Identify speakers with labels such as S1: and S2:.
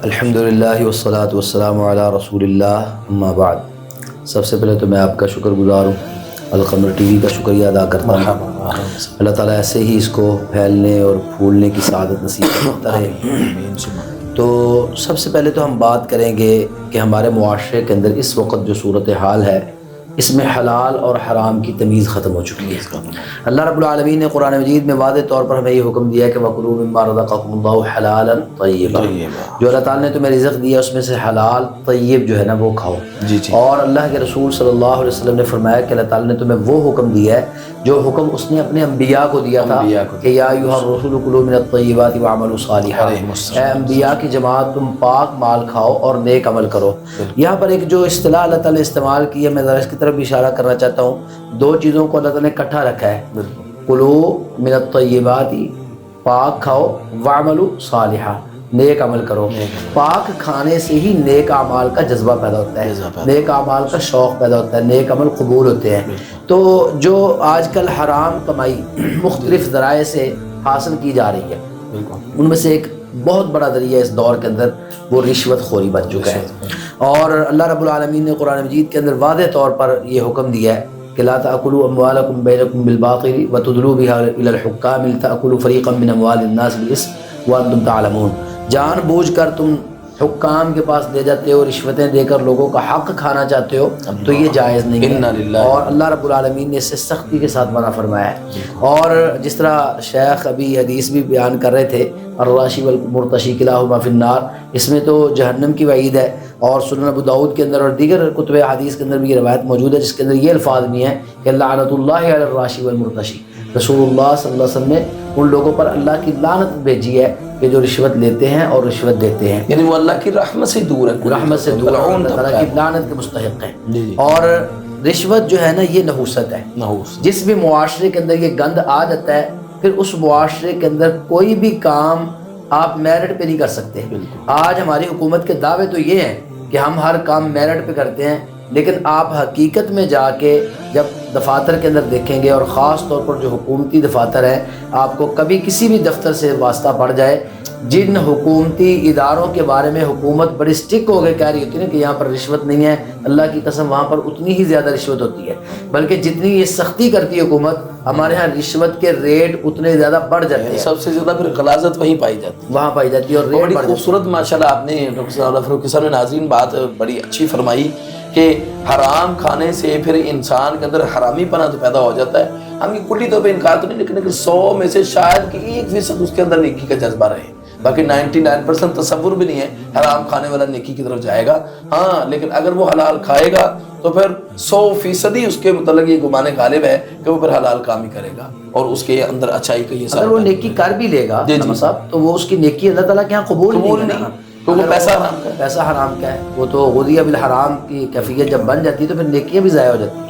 S1: الحمدللہ والصلاة والسلام علی رسول اللہ اما بعد۔ سب سے پہلے تو میں آپ کا شکر گزار ہوں، القمر ٹی وی کا شکریہ ادا کرتا ہوں۔ اللہ تعالیٰ ایسے ہی اس کو پھیلنے اور پھولنے کی سعادت نصیب کرتا رہے۔ تو سب سے پہلے تو ہم بات کریں گے کہ ہمارے معاشرے کے اندر اس وقت جو صورتحال ہے اس میں حلال اور حرام کی تمیز ختم ہو چکی ہے۔ اللہ رب العالمین نے قرآن مجید میں واضح طور پر ہمیں یہ حکم دیا ہے کہ وَكُلُوا مِمَّا رَزَقَكُمُ اللَّهُ حَلَالًا طَيِّبًا، جو اللہ تعالیٰ نے تمہیں رزق دیا اس میں سے حلال طیب جو ہے نا وہ کھاؤ۔ اور اللہ کے رسول صلی اللہ علیہ وسلم نے فرمایا کہ اللہ تعالیٰ نے تمہیں وہ حکم دیا ہے جو حکم اس نے اپنے انبیاء کو دیا تھا کہ یا ایھا الرسول کلوا من الطیبات واعملوا صالحا، اے انبیاء کی جماعت تم پاک مال کھاؤ اور نیک عمل کرو۔ یہاں پر ایک جو اصطلاح اللہ تعالیٰ نے استعمال کی ہے، میں ذرا اس کی طرف بھی اشارہ کرنا چاہتا ہوں۔ دو چیزوں کو اللہ تعالیٰ نے اکٹھا رکھا ہے، کلوا من الطیبات پاک کھاؤ، واعملوا صالحا نیک عمل کرو۔ پاک کھانے سے ہی نیک اعمال کا جذبہ پیدا ہوتا ہے، نیک اعمال کا شوق پیدا ہوتا ہے، نیک عمل قبول ہوتے ہیں۔ تو جو آج کل حرام کمائی مختلف ذرائع سے حاصل کی جا رہی ہے، ان میں سے ایک بہت بڑا ذریعہ اس دور کے اندر وہ رشوت خوری بن چکا ہے۔ اور اللہ رب العالمین نے قرآن مجید کے اندر واضح طور پر یہ حکم دیا ہے کہ لا تأکلوا اموالکم بینکم بالباطل وتدلوا بها الی الحکام لتأکلوا فریقا من اموال الناس بالاسم وانتم تعلمون، جان بوجھ کر تم حکام کے پاس دے جاتے ہو، رشوتیں دے کر لوگوں کا حق کھانا چاہتے ہو، تو یہ جائز نہیں ہے، اور اللہ رب العالمین نے اس سے سختی کے ساتھ منع فرمایا ہے۔ اور جس طرح شیخ ابھی حدیث بھی بیان کر رہے تھے الراشی والمرتشی کلاہما فی النار، اس میں تو جہنم کی وعید ہے۔ اور سنن ابو داؤد کے اندر اور دیگر کتب حدیث کے اندر بھی یہ روایت موجود ہے جس کے اندر یہ الفاظ بھی ہیں کہ لعنت اللہ علی الراشی والمرتشی، رسول اللہ صلی اللہ علیہ وسلم نے ان لوگوں پر اللہ کی لعنت بھیجی ہے کہ جو رشوت لیتے ہیں اور رشوت دیتے ہیں،
S2: یعنی وہ اللہ کی رحمت سے دور ہے،
S1: رحمت سے دور، اللہ تعالیٰ کی لعنت کے مستحق ہیں۔ اور رشوت جو ہے نا یہ نحوست ہے، جس بھی معاشرے کے اندر یہ گند آ جاتا ہے پھر اس معاشرے کے اندر کوئی بھی کام آپ میرٹ پہ نہیں کر سکتے۔ آج ہماری حکومت کے دعوے تو یہ ہیں کہ ہم ہر کام میرٹ پہ کرتے ہیں، لیکن آپ حقیقت میں جا کے جب دفاتر کے اندر دیکھیں گے، اور خاص طور پر جو حکومتی دفاتر ہیں، آپ کو کبھی کسی بھی دفتر سے واسطہ پڑ جائے، جن حکومتی اداروں کے بارے میں حکومت بڑی سٹک ہو کے کہہ رہی ہوتی ہے نا کہ یہاں پر رشوت نہیں ہے، اللہ کی قسم وہاں پر اتنی ہی زیادہ رشوت ہوتی ہے، بلکہ جتنی یہ سختی کرتی ہے حکومت، ہمارے ہاں رشوت کے ریٹ اتنے زیادہ بڑھ جاتے ہیں۔
S2: سب سے زیادہ پھر غلاظت وہیں پائی جاتی ہے،
S1: وہاں پائی جاتی ہے، اور ریٹ
S2: بڑی خوبصورت ماشاءاللہ آپ نے ڈاکٹر صاحب فاروقی صاحب نے ناظرین بات بڑی اچھی فرمائی کہ حرام کھانے سے پھر انسان کے اندر حرامی پنا تو پیدا ہو جاتا ہے۔ ہم یہ کلی طور پہ انکار تو نہیں، لیکن 100 میں سے شاید کہ 1% اس کے اندر نیکی کا جذبہ رہے، باقی 99% تصور بھی نہیں ہے حرام کھانے والا نیکی کی طرف جائے گا۔ ہاں لیکن اگر وہ حلال کھائے گا تو پھر 100% اس کے متعلق یہ گمان غالب ہے کہ وہ پھر حلال کام ہی کرے گا، اور اس کے اندر اچھائی کا یہ
S1: اگر وہ نیکی کر بھی لے گا صاحب تو وہ اس کی نیکی اللہ تعالیٰ کے یہاں قبول نہیں ہے،
S2: تو وہ پیسہ حرام کا ہے،
S1: پیسہ حرام کا ہے، وہ تو غذی بالحرام کی کیفیت جب بن جاتی ہے تو پھر نیکیاں بھی ضائع ہو جاتی ہیں۔